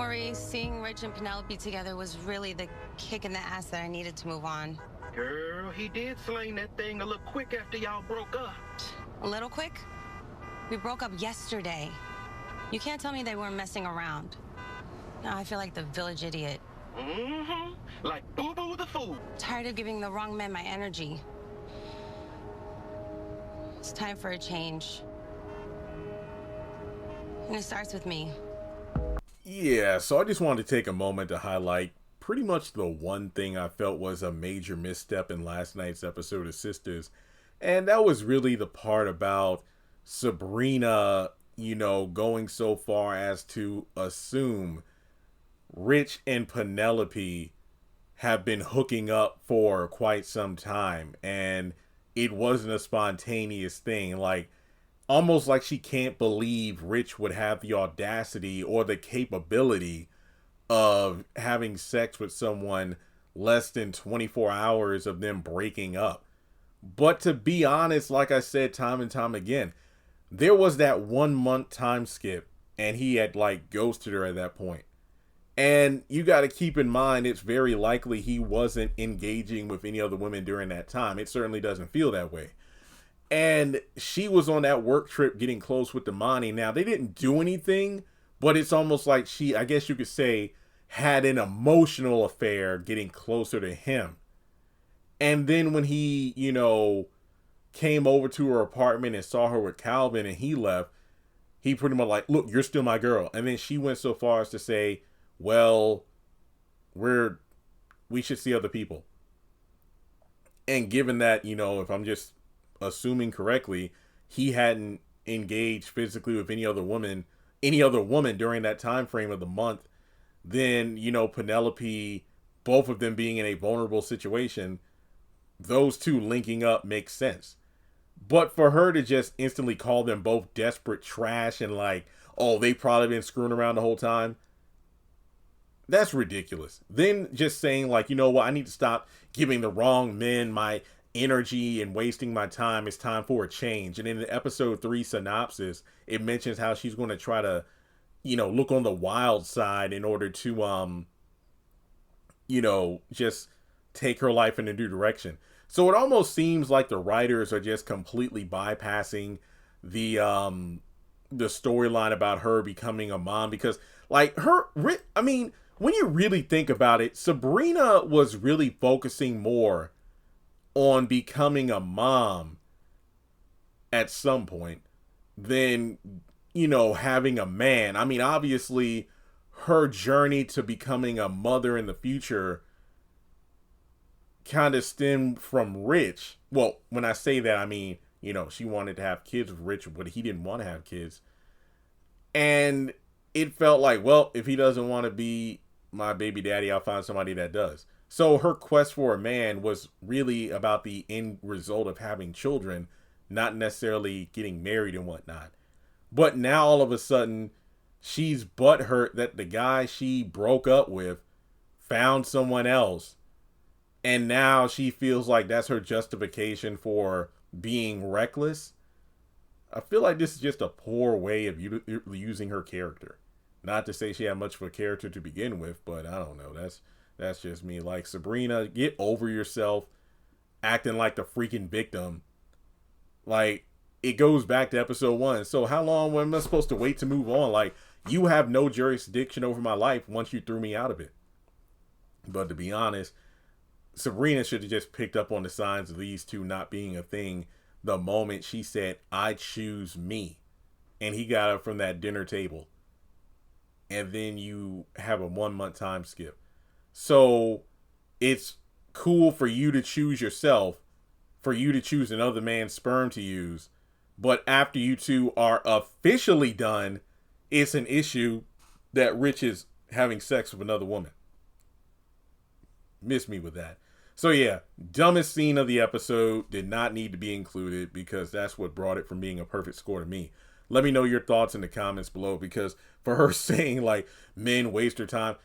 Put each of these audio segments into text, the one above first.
worry. Seeing Rich and Penelope together was really the kick in the ass that I needed to move on. Girl, he did sling that thing a little quick after y'all broke up. A little quick? We broke up yesterday. You can't tell me they weren't messing around. Now I feel like the village idiot. Mm-hmm. Like Boo Boo the Fool. Tired of giving the wrong men my energy. It's time for a change. And it starts with me. Yeah, so I just wanted to take a moment to highlight pretty much the one thing I felt was a major misstep in last night's episode of Sistas. And that was really the part about Sabrina, going so far as to assume Rich and Penelope have been hooking up for quite some time. And it wasn't a spontaneous thing. Almost like she can't believe Rich would have the audacity or the capability of having sex with someone less than 24 hours of them breaking up. But to be honest, like I said time and time again, there was that 1 month time skip and he had ghosted her at that point. And you got to keep in mind, it's very likely he wasn't engaging with any other women during that time. It certainly doesn't feel that way. And she was on that work trip getting close with Damani. Now, they didn't do anything, but it's almost like she, I guess you could say, had an emotional affair getting closer to him. And then when he, came over to her apartment and saw her with Calvin and he left, he pretty much look, you're still my girl. And then she went so far as to say, well, we should see other people. And given that, if I'm just assuming correctly, he hadn't engaged physically with any other woman during that time frame of the month, then Penelope, both of them being in a vulnerable situation, those two linking up makes sense. But for her to just instantly call them both desperate trash and oh, they probably been screwing around the whole time, that's ridiculous. Then just saying you know what, I need to stop giving the wrong men my energy and wasting my time. It's time for a change. And in the episode 3 synopsis, it mentions how she's going to try to, look on the wild side in order to, just take her life in a new direction. So it almost seems like the writers are just completely bypassing the storyline about her becoming a mom, because when you really think about it, Sabrina was really focusing more on becoming a mom at some point than, having a man. Obviously, her journey to becoming a mother in the future kind of stemmed from Rich. Well, when I say that, she wanted to have kids with Rich, but he didn't want to have kids. And it felt like, well, if he doesn't want to be my baby daddy, I'll find somebody that does. So her quest for a man was really about the end result of having children, not necessarily getting married and whatnot. But now all of a sudden, she's butthurt that the guy she broke up with found someone else. And now she feels like that's her justification for being reckless. I feel like this is just a poor way of using her character. Not to say she had much of a character to begin with, but I don't know. That's just me. Sabrina, get over yourself, acting like the freaking victim. It goes back to episode 1. So how long am I supposed to wait to move on? You have no jurisdiction over my life once you threw me out of it. But to be honest, Sabrina should have just picked up on the signs of these two not being a thing the moment she said, I choose me. And he got up from that dinner table. And then you have a 1 month time skip. So it's cool for you to choose yourself, for you to choose another man's sperm to use. But after you two are officially done, it's an issue that Rich is having sex with another woman. Miss me with that. So yeah, dumbest scene of the episode, did not need to be included because that's what brought it from being a perfect score to me. Let me know your thoughts in the comments below, because for her saying men waste her time,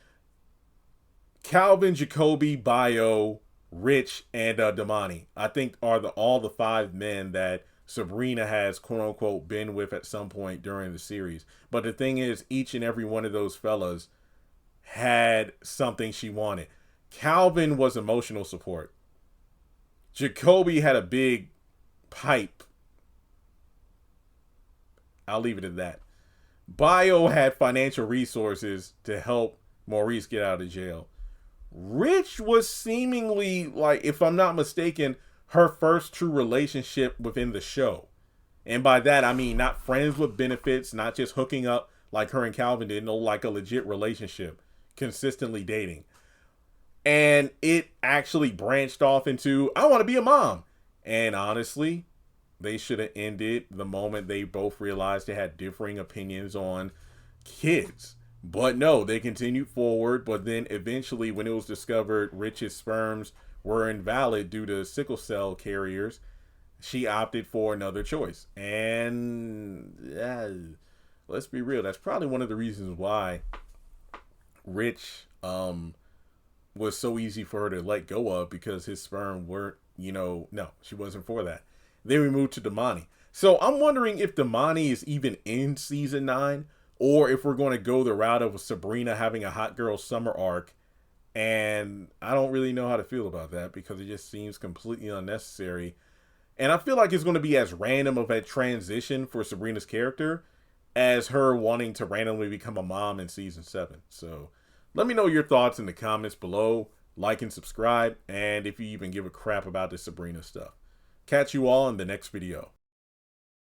Calvin, Jacoby, Bio, Rich, and Damani, I think are all the 5 men that Sabrina has quote unquote been with at some point during the series. But the thing is, each and every one of those fellas had something she wanted. Calvin was emotional support. Jacoby had a big pipe. I'll leave it at that. Bio had financial resources to help Maurice get out of jail. Rich was seemingly, like, if I'm not mistaken, her first true relationship within the show. And by that, I mean not friends with benefits, not just hooking up like her and Calvin did, no, like a legit relationship, consistently dating. And it actually branched off into, I want to be a mom. And honestly, they should have ended the moment they both realized they had differing opinions on kids. But no, they continued forward. But then eventually, when it was discovered Rich's sperms were invalid due to sickle cell carriers, she opted for another choice. And let's be real, that's probably one of the reasons why Rich was so easy for her to let go of, because his sperm weren't, no, she wasn't for that. Then we moved to Damani. So I'm wondering if Damani is even in season 9, or if we're going to go the route of Sabrina having a hot girl summer arc. And I don't really know how to feel about that, because it just seems completely unnecessary. And I feel like it's going to be as random of a transition for Sabrina's character as her wanting to randomly become a mom in season 7. So let me know your thoughts in the comments below. Like and subscribe. And if you even give a crap about the Sabrina stuff. Catch you all in the next video.